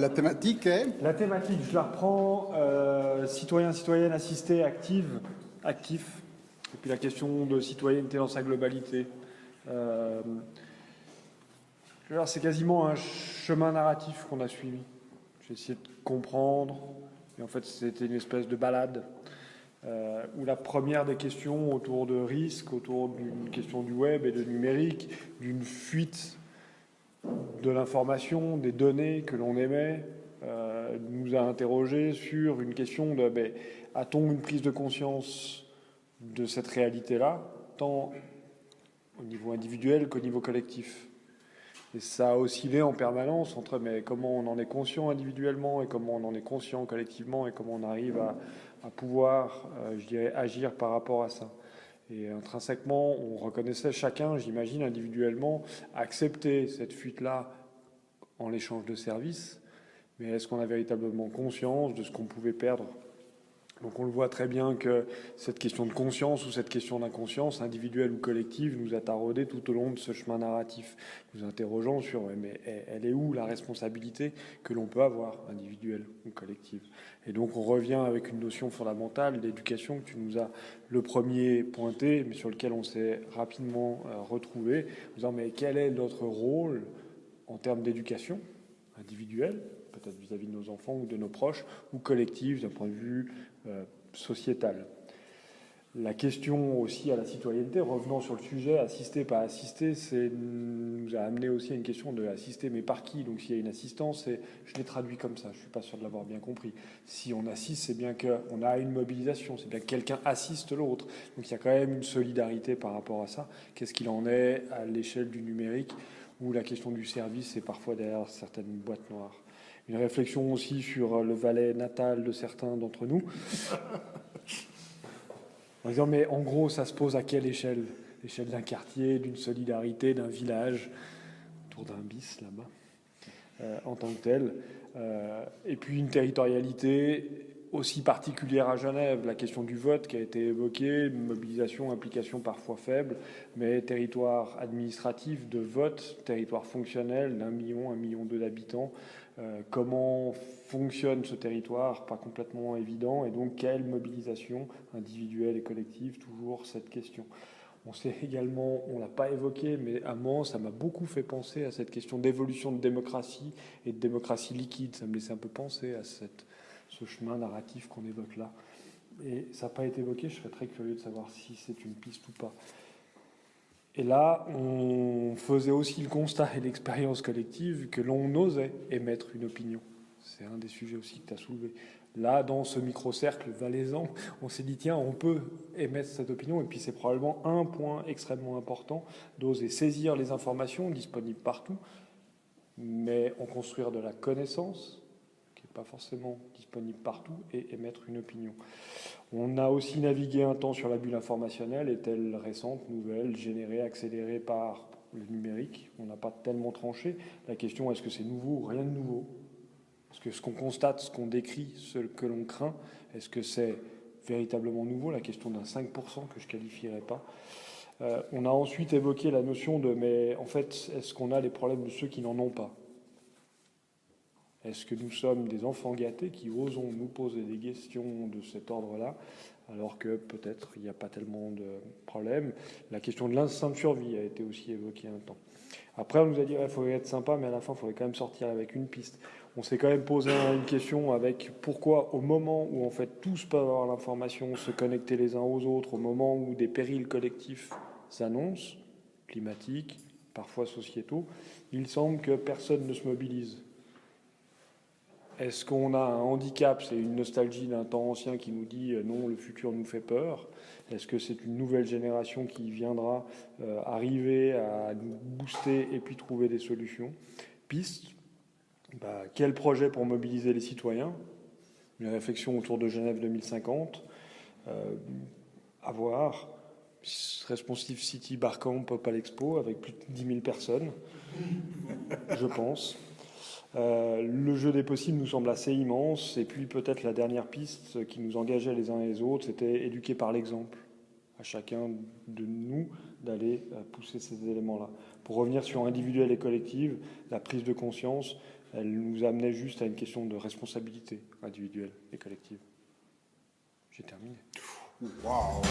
la thématique est? La thématique, je la reprends, citoyen, citoyenne, assisté, actif. Et puis la question de citoyenneté dans sa globalité. C'est quasiment un chemin narratif qu'on a suivi. J'ai essayé de comprendre, et en fait c'était une espèce de balade, où la première des questions autour de risques, autour d'une question du web et de numérique, d'une fuite de l'information, des données que l'on émet, nous a interrogé sur une question de a-t-on une prise de conscience de cette réalité-là, tant au niveau individuel qu'au niveau collectif. Et ça a oscillé en permanence entre comment on en est conscient individuellement et comment on en est conscient collectivement et comment on arrive à pouvoir, je dirais, agir par rapport à ça. Et intrinsèquement, on reconnaissait chacun, j'imagine, individuellement, accepter cette fuite-là en l'échange de services. Mais est-ce qu'on a véritablement conscience de ce qu'on pouvait perdre ? Donc on le voit très bien que cette question de conscience ou cette question d'inconscience, individuelle ou collective, nous a taraudé tout au long de ce chemin narratif, nous interrogeant sur mais elle est où la responsabilité que l'on peut avoir, individuelle ou collective. Et donc on revient avec une notion fondamentale d'éducation que tu nous as le premier pointé, mais sur lequel on s'est rapidement retrouvé, en disant mais quel est notre rôle en termes d'éducation individuelle, peut-être vis-à-vis de nos enfants ou de nos proches, ou collective d'un point de vue sociétal. La question aussi à la citoyenneté, revenant sur le sujet, assister, pas assister, nous a amené aussi à une question de assister, mais par qui ? Donc s'il y a une assistance, je l'ai traduit comme ça, je ne suis pas sûr de l'avoir bien compris. Si on assiste, c'est bien qu'on a une mobilisation, c'est bien que quelqu'un assiste l'autre. Donc il y a quand même une solidarité par rapport à ça. Qu'est-ce qu'il en est à l'échelle du numérique, où la question du service est parfois derrière certaines boîtes noires. Une réflexion aussi sur le Valais natal de certains d'entre nous. En disant, mais en gros, ça se pose à quelle échelle ? L'échelle d'un quartier, d'une solidarité, d'un village, autour d'un bis là-bas, en tant que tel. Et puis une territorialité aussi particulière à Genève, la question du vote qui a été évoquée, mobilisation, implication parfois faible, mais territoire administratif de vote, territoire fonctionnel d'1 million, 1,2 million d'habitants. Comment fonctionne ce territoire, pas complètement évident, et donc quelle mobilisation individuelle et collective, toujours cette question. On sait également, on ne l'a pas évoqué, mais à Mans, ça m'a beaucoup fait penser à cette question d'évolution de démocratie et de démocratie liquide. Ça me laissait un peu penser à ce chemin narratif qu'on évoque là. Et ça n'a pas été évoqué, je serais très curieux de savoir si c'est une piste ou pas. Et là, on faisait aussi le constat et l'expérience collective que l'on osait émettre une opinion. C'est un des sujets aussi que tu as soulevé. Là, dans ce micro-cercle valaisan, on s'est dit, tiens, on peut émettre cette opinion. Et puis c'est probablement un point extrêmement important d'oser saisir les informations disponibles partout, mais en construire de la connaissance, qui n'est pas forcément disponible partout, et émettre une opinion. On a aussi navigué un temps sur la bulle informationnelle, est-elle récente, nouvelle, générée, accélérée par le numérique ? On n'a pas tellement tranché. La question, est-ce que c'est nouveau ou rien de nouveau ? Est-ce que ce qu'on constate, ce qu'on décrit, ce que l'on craint, est-ce que c'est véritablement nouveau ? La question d'un 5% que je ne qualifierais pas. On a ensuite évoqué la notion de, mais en fait, est-ce qu'on a les problèmes de ceux qui n'en ont pas ? Est-ce que nous sommes des enfants gâtés qui osons nous poser des questions de cet ordre-là, alors que peut-être il n'y a pas tellement de problèmes ? La question de l'instinct de survie a été aussi évoquée un temps. Après, on nous a dit qu'il faut être sympa, mais à la fin, il faudrait quand même sortir avec une piste. On s'est quand même posé une question avec pourquoi, au moment où en fait tous peuvent avoir l'information, se connecter les uns aux autres, au moment où des périls collectifs s'annoncent, climatiques, parfois sociétaux, il semble que personne ne se mobilise. Est-ce qu'on a un handicap ? C'est une nostalgie d'un temps ancien qui nous dit non, le futur nous fait peur. Est-ce que c'est une nouvelle génération qui viendra arriver à nous booster et puis trouver des solutions ? Piste, quel projet pour mobiliser les citoyens ? Une réflexion autour de Genève 2050. À voir. Responsive City Barcamp Opal Expo avec plus de 10 000 personnes, je pense. Le jeu des possibles nous semble assez immense. Et puis peut-être la dernière piste qui nous engageait les uns et les autres, c'était éduquer par l'exemple. À chacun de nous d'aller pousser ces éléments-là. Pour revenir sur individuel et collective, la prise de conscience, Elle nous amenait juste à une question de responsabilité individuelle et collective. J'ai terminé. Wow.